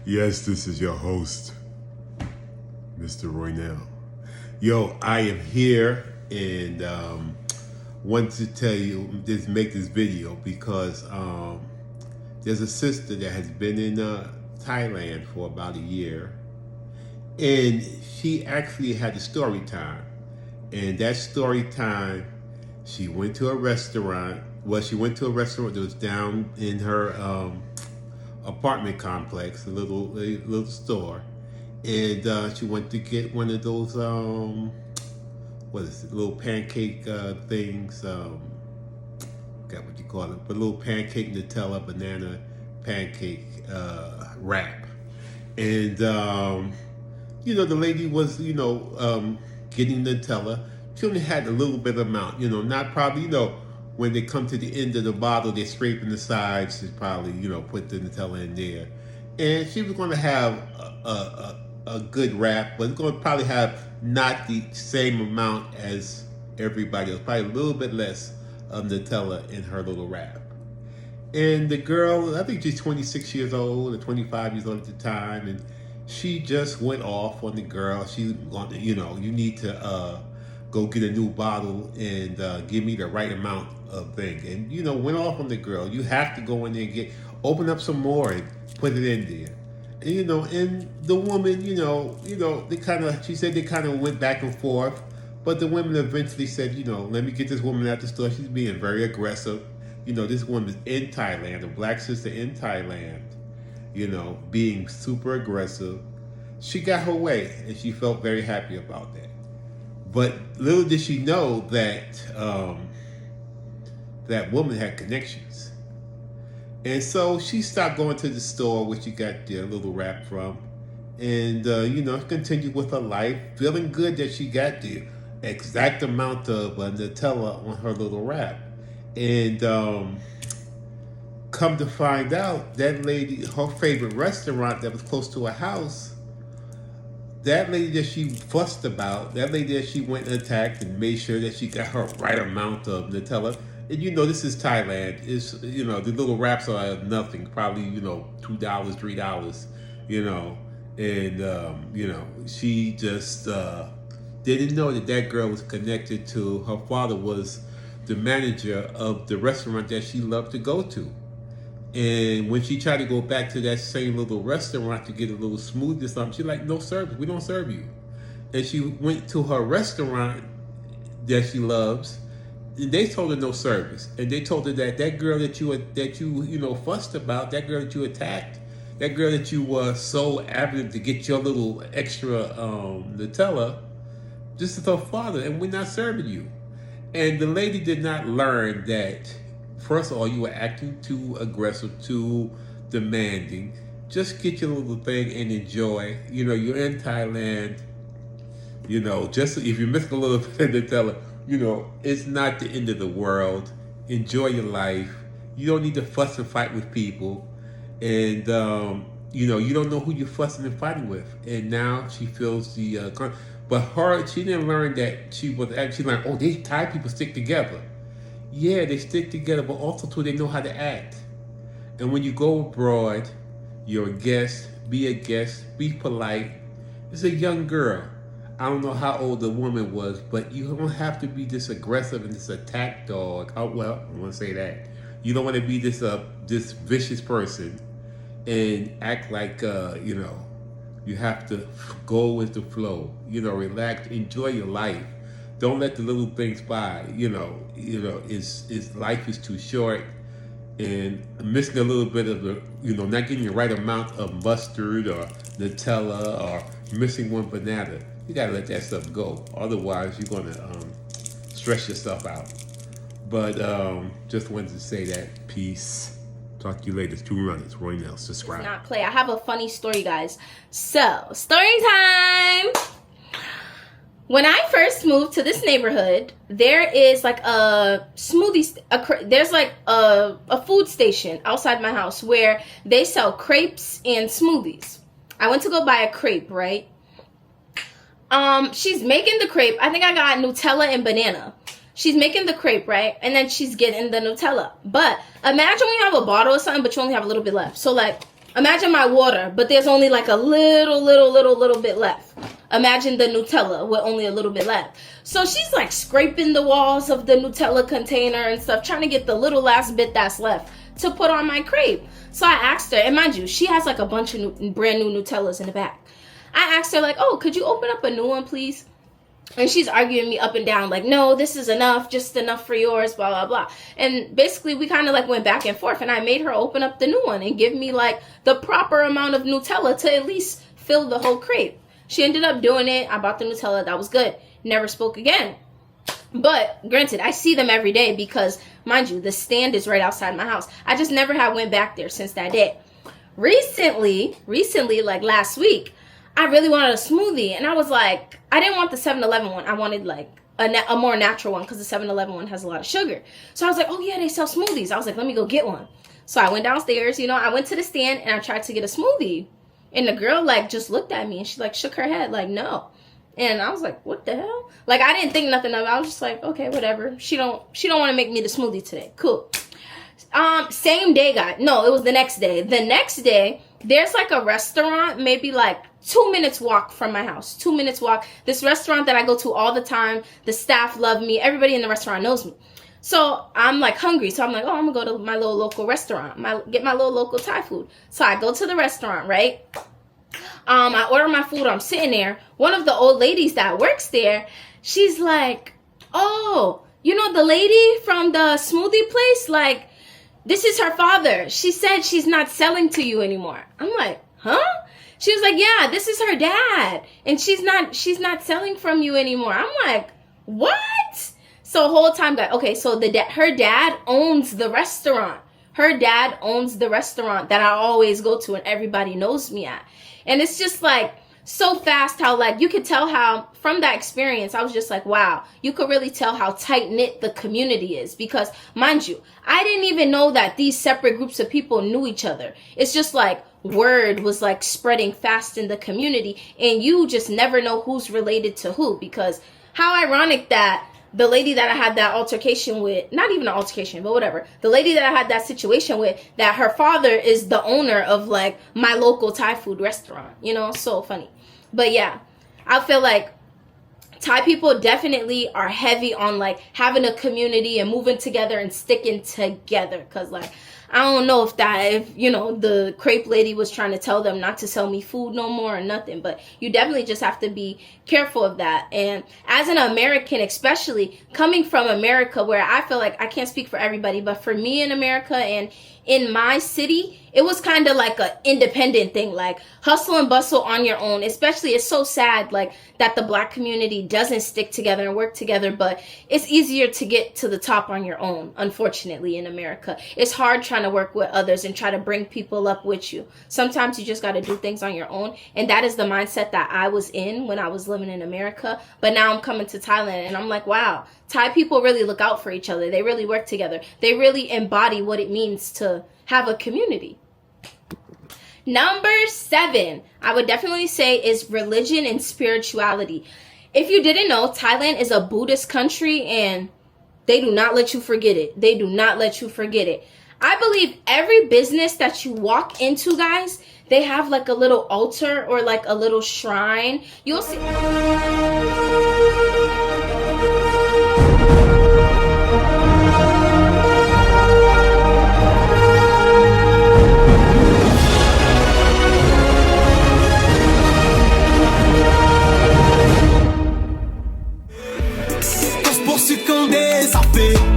Yes, this is your host, Mr. Roynell. Yo, I am here and wanted to tell you, just make this video because there's a sister that has been in Thailand for about a year, and she actually had a story time. And that story time, she went to a restaurant. Well, she went to a restaurant that was down in her apartment complex, a little store, and she went to get one of those what is it, little pancake things. Forgot what you call it, but little pancake Nutella banana pancake wrap, and the lady was getting Nutella. She only had a little bit amount, not probably, when they come to the end of the bottle, they're scraping the sides to probably, put the Nutella in there. And she was going to have a good wrap, but it's going to probably have not the same amount as everybody else, probably a little bit less of Nutella in her little wrap. And the girl, I think she's 26 years old or 25 years old at the time, and she just went off on the girl. She wanted, you need to go get a new bottle and give me the right amount of thing. And went off on the girl. You have to go in there and open up some more and put it in there. And the woman, she said they kind of went back and forth, but the woman eventually said, let me get this woman out the store. She's being very aggressive. This woman's in Thailand, a black sister in Thailand, being super aggressive. She got her way, and she felt very happy about that. But little did she know that that woman had connections. And so she stopped going to the store where she got their little wrap from, and continued with her life, feeling good that she got the exact amount of Nutella on her little wrap. And come to find out, that lady, her favorite restaurant that was close to her house, that lady that she fussed about, that lady that she went and attacked and made sure that she got her right amount of Nutella. And this is Thailand. It's the little wraps are nothing, probably $2, $3, and she just didn't know that girl was connected to her father was the manager of the restaurant that she loved to go to. And when she tried to go back to that same little restaurant to get a little smoothie or something, she's like, no service, we don't serve you. And she went to her restaurant that she loves, and they told her no service. And they told her that girl that you fussed about, that girl that you attacked, that girl that you were so avid to get your little extra Nutella, this is her father, and we're not serving you. And the lady did not learn that, first of all, you were acting too aggressive, too demanding. Just get your little thing and enjoy. You're in Thailand. Just if you're missing a little bit of Nutella, it's not the end of the world. Enjoy your life. You don't need to fuss and fight with people. And, you don't know who you're fussing and fighting with. And now she feels but she didn't learn that she learned, oh, these Thai people stick together. Yeah, they stick together, but also too, they know how to act. And when you go abroad, you're a guest, be polite. It's a young girl. I don't know how old the woman was, but you don't have to be this aggressive and this attack dog. Oh, well, I want to say that. You don't want to be this vicious person and act like, you have to go with the flow. Relax, enjoy your life. Don't let the little things by. Life is too short, and missing a little bit of the, not getting the right amount of mustard or Nutella or missing one banana. You gotta let that stuff go. Otherwise, you're gonna stress yourself out. But just wanted to say that. Peace. Talk to you later. It's 2 runners. Roy Nell. Subscribe. It's not play. I have a funny story, guys. So, story time. When I first moved to this neighborhood, there is like a smoothie, there's like a food station outside my house where they sell crepes and smoothies. I went to go buy a crepe, right? She's making the crepe. I think I got Nutella and banana. She's making the crepe, right? And then she's getting the Nutella. But imagine when you have a bottle or something, but you only have a little bit left. So like, Imagine my water, but there's only like a little bit left. Imagine the Nutella with only a little bit left. So she's like scraping the walls of the Nutella container and stuff, trying to get the little last bit that's left to put on my crepe. So I asked her, and mind you, she has like a bunch of brand new Nutellas in the back. I asked her like, oh, could you open up a new one, please? And she's arguing me up and down like, no, this is enough, just enough for yours, blah, blah, blah. And basically we kind of like went back and forth, and I made her open up the new one and give me like the proper amount of Nutella to at least fill the whole crepe. She ended up doing it. I bought the Nutella. That was good. Never spoke again. But granted, I see them every day because, mind you, the stand is right outside my house. I just never have went back there since that day. Recently, like last week, I really wanted a smoothie, and I was like, I didn't want the 7-Eleven one. I wanted like a more natural one because the 7-Eleven one has a lot of sugar. So I was like, oh yeah, they sell smoothies. I was like, let me go get one. So I went downstairs, I went to the stand and I tried to get a smoothie. And the girl like just looked at me and she like shook her head like, no. And I was like, what the hell? Like, I didn't think nothing of it. I was just like, okay, whatever. She don't want to make me the smoothie today. Cool. Same day, guys. No, it was the next day. The next day, there's like a restaurant, maybe like 2 minutes walk from my house. 2 minutes walk. This restaurant that I go to all the time. The staff love me. Everybody in the restaurant knows me. So I'm like hungry. So I'm like, oh, I'm gonna go to my little local restaurant, get my little local Thai food. So I go to the restaurant, right? I order my food. I'm sitting there. One of the old ladies that works there, she's like, oh, the lady from the smoothie place, like, this is her father. She said she's not selling to you anymore. I'm like, huh? She was like, yeah, this is her dad, and she's not selling from you anymore. I'm like, what? So whole time, guys. Okay, so her dad owns the restaurant. Her dad owns the restaurant that I always go to and everybody knows me at. And it's just like so fast how like you could tell how from that experience, I was just like, wow, you could really tell how tight knit the community is. Because mind you, I didn't even know that these separate groups of people knew each other. It's just like word was like spreading fast in the community, and you just never know who's related to who. Because how ironic that the lady that I had that altercation with, not even an altercation, but whatever, the lady that I had that situation with, that her father is the owner of like my local Thai food restaurant, so funny. But yeah, I feel like Thai people definitely are heavy on like having a community and moving together and sticking together. Cause like, I don't know if the crepe lady was trying to tell them not to sell me food no more or nothing, but you definitely just have to be careful of that. And as an American, especially coming from America, where I feel like I can't speak for everybody, but for me in America and in my city, it was kind of like a independent thing, like hustle and bustle on your own. Especially, it's so sad like that the Black community doesn't stick together and work together, but it's easier to get to the top on your own. Unfortunately, in America, it's hard trying to work with others and try to bring people up with you. Sometimes you just got to do things on your own, and that is the mindset that I was in when I was living in America. But now I'm coming to Thailand and I'm like, wow, Thai people really look out for each other. They really work together. They really embody what it means to have a community. Number 7, I would definitely say, is religion and spirituality. If you didn't know, Thailand is a Buddhist country, and they do not let you forget it. They do not let you forget it. I believe every business that you walk into, guys, they have like a little altar or like a little shrine. You'll see. Poursuite qu'on des affaires